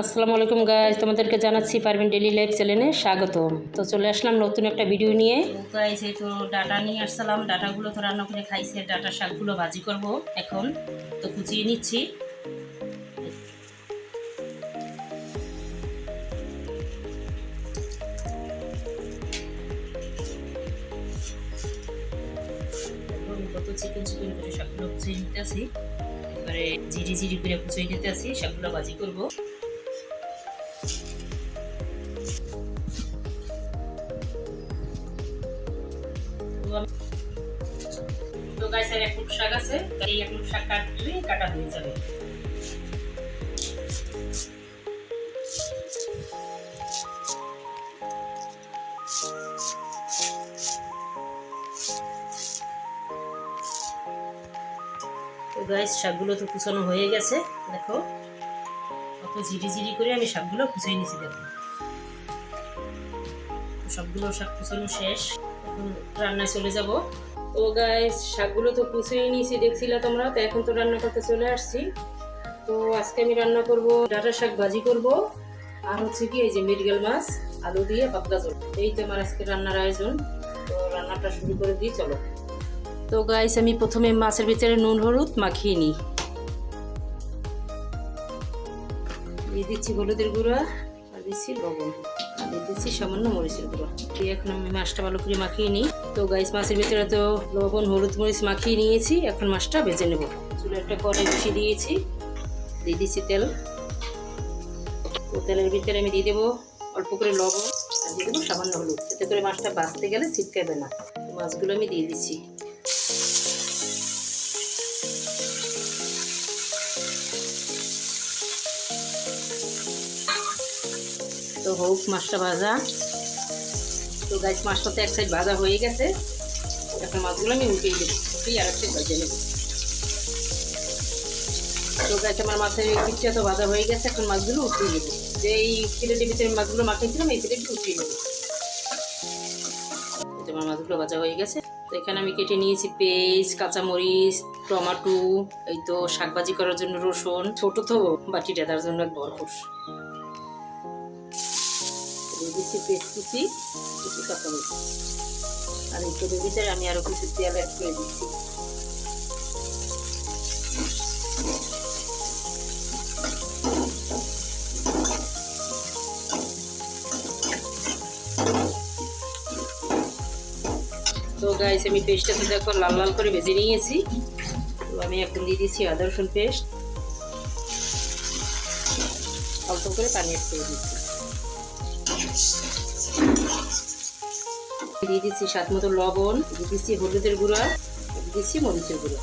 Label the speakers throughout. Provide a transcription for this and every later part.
Speaker 1: আসসালামু আলাইকুম গাইস, তোমাদেরকে জানাচ্ছি পারভিন ডেইলি লাইফ চ্যানেলে স্বাগতম। তো চলে আসলাম নতুন একটা ভিডিও নিয়ে। গাইস এই তো ডাটা নিয়ে আসলাম, ডাটাগুলো তো রান্না করে খাইছে, ডাটা শাকগুলো ভাজি করব এখন। তো কুচিয়ে নিচ্ছি। কত চিকন চিকন করে শাকগুলো কুচিয়ে নিতে আসি, এবারে জিরি জিরি করে কুচিয়ে নিতে আসি, শাকগুলো ভাজি করব। তো গাইস আর এক মুঠ শাক আছে, এই এক মুঠ শাক কাটলে কাটা হয়ে যাবে। তো গাইস শাকগুলো তো কুচানো হয়ে গেছে, দেখো কত ঝিরি ঝিরি করে আমি শাকগুলো কুচিয়ে নিয়েছি। দেখো সবগুলো শাক কুচানো শেষ, এখন রান্নায় চলে যাব। তো গাইস শাকগুলো তো কুচিয়ে নিয়েছি, দেখছিলে তোমরা। তো এখন তো রান্না করতে চলে আসছি। তো আজকে আমি রান্না করব ডাঁটা শাক ভাজি করব, আর হচ্ছে কি এই যে মৃগেল মাছ আলু দিয়ে পাতলা ঝোল। এই তো আমার আজকে রান্নার আয়োজন। তো রান্নাটা শুরু করে দিই, চলো। তো গাইস আমি প্রথমে মাছের ভিতরে নুন হলুদ মাখিয়ে নিই। দিয়ে দিচ্ছি হলুদের গুঁড়া, আর দিচ্ছি লবণ, আর দিয়ে দিচ্ছি সামান্য মরিচের গুঁড়া দিয়ে এখন আমি মাছটা ভালো করে মাখিয়ে নিই। তো গাইস মাছের ভিতরে তো লবণ হলুদ মরিচ মাখিয়ে নিয়েছি, এখন মাছটা ভেজে নেব। চুলে একটা কড়াই বসিয়ে দিয়েছি, দিয়ে দিচ্ছি তেল। তো তেলের ভিতরে আমি দিয়ে দেবো অল্প করে লবণ, আর দিয়ে দেবো সামান্য হলুদ, এতে করে মাছটা ভাজতে গেলে ছিটকাবে না। মাছগুলো আমি দিয়ে দিচ্ছি। তো হোক মাছটা ভাজা। তো গাইস মাছটা তো এক সাইড ভাজা হয়ে গেছে, এখন মাছগুলো আমি উঠিয়ে দেবো, উঠিয়ে আর একটা ভেজে নেব। তো গাইস আমার মাছের পিঠটা তো ভাজা হয়ে গেছে, এখন মাছগুলো উঠিয়ে নেবো। যে এই প্লেটের ভিতরে মাছগুলো মাখিয়েছিলাম, এই প্লেটটা উঠিয়ে নেবো। আমার মাছগুলো ভাজা হয়ে গেছে। তো এখানে আমি কেটে নিয়েছি পেঁয়াজ, কাঁচামরিচ, টমেটো, এই তো শাক ভাজি করার জন্য রসুন, ছোট তো বাটিটা, তার জন্য ভরপুর দিচ্ছি পেঁয়াজ কুচি, কিছু কাঁচামরিচ, আর এই তেলের ভিতরে আমি আরো কিছু তেল অ্যাড করে দিচ্ছি। তো গাইস আমি পেস্টটা তো দেখো লাল লাল করে ভেজে নিয়েছি। তো আমি এখন দিয়ে দিচ্ছি আদা রসুন পেস্ট, অল্প করে পানি অ্যাড করে দিচ্ছি। দিয়ে দিচ্ছি স্বাদ মতো লবণ, দিয়ে দিচ্ছি হলুদের গুঁড়া, দিয়ে দিচ্ছি মরিচের গুঁড়ো,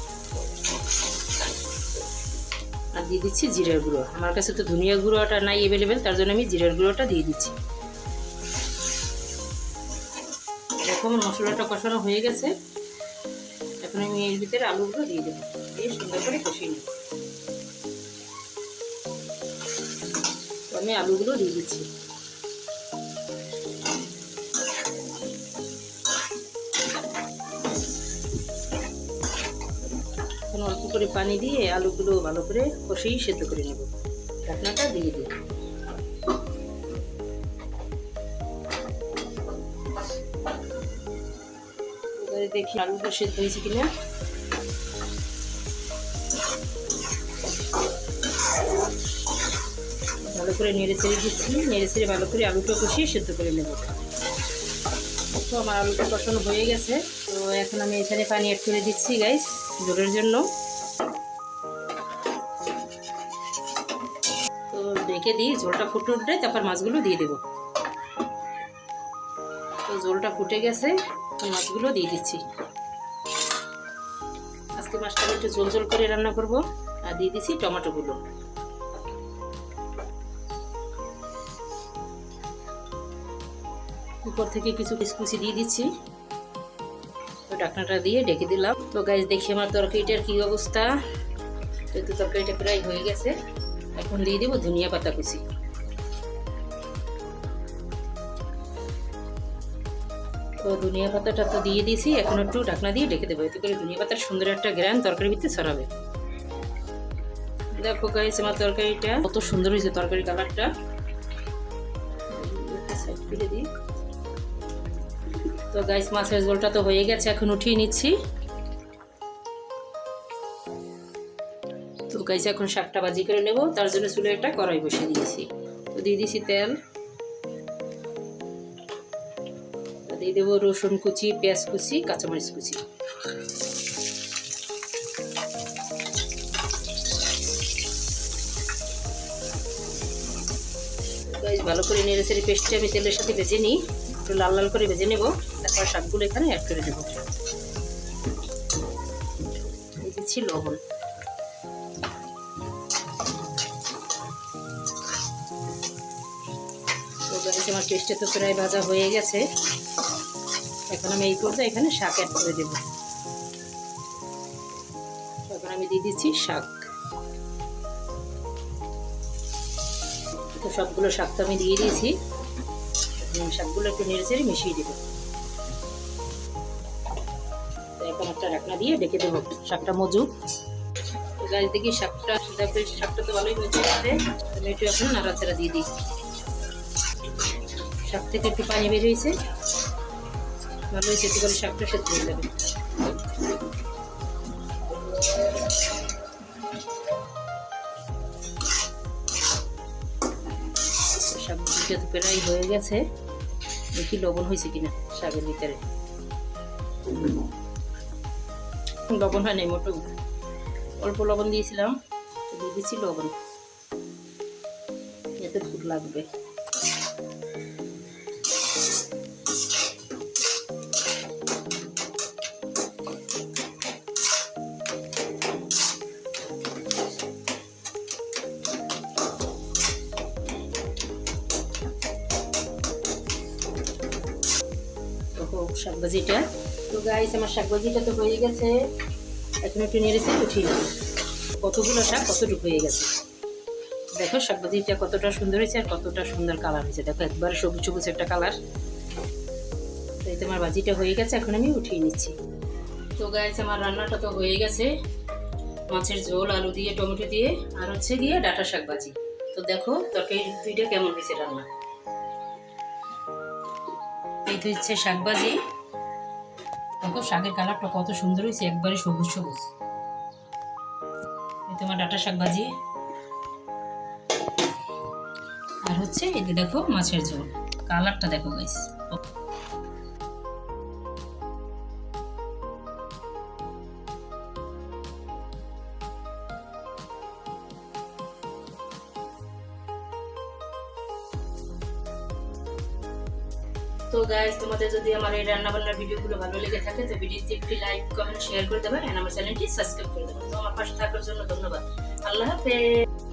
Speaker 1: আর দিয়ে দিচ্ছি জিরার গুঁড়ো। আমার কাছে তো ধনিয়া গুঁড়োটা নাই অ্যাভেলেবেল, তার জন্য আমি জিরার গুঁড়োটা দিয়ে দিচ্ছি। এখন মশলাটা কষানো হয়ে গেছে, এখন আমি এর ভিতরে আলুগুলো দিয়ে দেবো, দিয়ে সুন্দর করে কষিয়ে নেব। আমি আলুগুলো দিয়ে দিচ্ছি। এখন অল্প করে পানি দিয়ে আলুগুলো ভালো করে কষিয়ে সেদ্ধ করে নেব। ঢাকনাটা দিয়ে দিই। দেখি আলুটা সেদ্ধ হয়েছে কিনা। ভালো করে নেড়ে চেড়ে দিচ্ছি, নেড়ে চেড়ে ভালো করে আলুটা কষিয়ে সেদ্ধ করে নেব। তো আমার আলুটা কষানো হয়ে গেছে। তো এখন আমি এখানে পানি অ্যাড করে দিচ্ছি গাইস ঝোলের জন্য। তো ঢেকে দিই, ঝোলটা ফুটে উঠলে তারপর মাছগুলো দিয়ে দেবো। তো ঝোলটা ফুটে গেছে, মাছগুলো দিয়ে দিচ্ছি। আজকে মাছটা একটু ঝোল ঝোল করে রান্না করব। আর দিয়ে দিচ্ছি টমেটোগুলো। উপর থেকে কিছু কুচি দিয়ে দিচ্ছি। তো ঢাকনাটা দিয়ে ঢেকে দিলাম। তো গাইস দেখি আমার তরকারিটার কি অবস্থা। তো তরকারিটা প্রায় হয়ে গেছে, এখন দিয়ে দেবো ধনিয়া পাতা কুচি। তো ধনিয়া পাতাটা তো দিয়ে দিয়েছি, এখন একটু ঢাকনা দিয়ে ঢেকে দেবো, এতে করে ধনিয়া পাতার সুন্দর একটা ঘ্রাণ তরকারির ভিতরে ছড়াবে। দেখো গাইস আমার তরকারিটা কত সুন্দর হয়েছে, তরকারি কালারটা। তো গাইস মাছের ঝোলটা তো হয়ে গেছে, এখন উঠিয়ে নিচ্ছি। তো গাইস এখন শাকটা ভাজি করে নেব, তার জন্য চুলে একটা কড়াই বসিয়ে দিয়েছি। তো দিয়ে দিয়েছি তেল, দিয়ে দেবো রসুন কুচি, পেঁয়াজ কুচি, কাঁচামরিচ কুচি। ভালো করে নেড়ে চেড়ে পেস্টটা আমি তেলের সাথে ভেজে নিই, একটু লাল লাল করে ভেজে নেব। তারপর শাকগুলো এখানে অ্যাড করে দেবো। দিয়ে দিচ্ছি লবণ। তো গাইস আমার পেস্টটা তো প্রায় ভাজা হয়ে গেছে, এখন আমি এই পর্যায়ে এখানে শাক অ্যাড করে দেবো। এখন আমি দিয়ে দিচ্ছি শাক। তো সবগুলো শাক তো আমি দিয়ে দিয়েছি, শাকগুলো একটু নেড়ে চেড়ে মিশিয়ে দেবো। তো এখন একটা ঢাকনা দিয়ে ডেকে দেবো, শাকটা মজুক। তো গাছ দেখি শাকটা তো ভালোই মজে গেছে, আমি একটু এখন নাড়াচাড়া দিয়ে দিই। শাক থেকে একটু পানি বের হয়েছে, ভালো হয়েছে, একটু করে শাকটা সেদ্ধ হয়ে যাবে। শাকটা তো প্রায় হয়ে গেছে, দেখি লবণ হয়েছে কিনা শাকের ভিতরে। লবণ হয় নাই, মোটো অল্প লবণ দিয়েছিলাম, দিয়ে দিচ্ছি লবণ, এতে ফুট লাগবে। শাকভাজিটা তো গাইস আমার শাকভাজিটা তো হয়ে গেছে, এখন একটু নেড়েছে উঠিয়ে নেব। কতগুলো শাক কতটুকু হয়ে গেছে, দেখো শাকভাজিটা কতটা সুন্দর হয়েছে আর কতটা সুন্দর কালার হয়েছে। দেখো একবার সবুজ সবুজ একটা কালার। তো এই তো আমার ভাজিটা হয়ে গেছে, এখন আমি উঠিয়ে নিচ্ছি। তো গাইস আমার রান্নাটা তো হয়ে গেছে, মাছের ঝোল, আলু দিয়ে, টমেটো দিয়ে, আর হচ্ছে গিয়ে ডাঁটা শাক ভাজি। তো দেখো তরকারি দুইটা কেমন হয়েছে রান্না। এই তো হচ্ছে শাক ভাজি, দেখো শাকের কালারটা কত সুন্দর হয়েছে, একবারে সবুজ সবুজ। এই তোমার ডাঁটা শাক ভাজি, আর হচ্ছে এই যে দেখো মাছের ঝোল, কালারটা দেখো গাইস। তো গাইস তোমাদের যদি আমার এই রান্না বান্নার ভিডিওগুলো ভালো লেগে থাকে তো ভিডিওতে একটি লাইক, কমেন্ট, শেয়ার করে দেবে, আর আমার চ্যানেলটি সাবস্ক্রাইব করে দেবে। তো আমার পাশে থাকার জন্য ধন্যবাদ। আল্লাহ হাফেজ।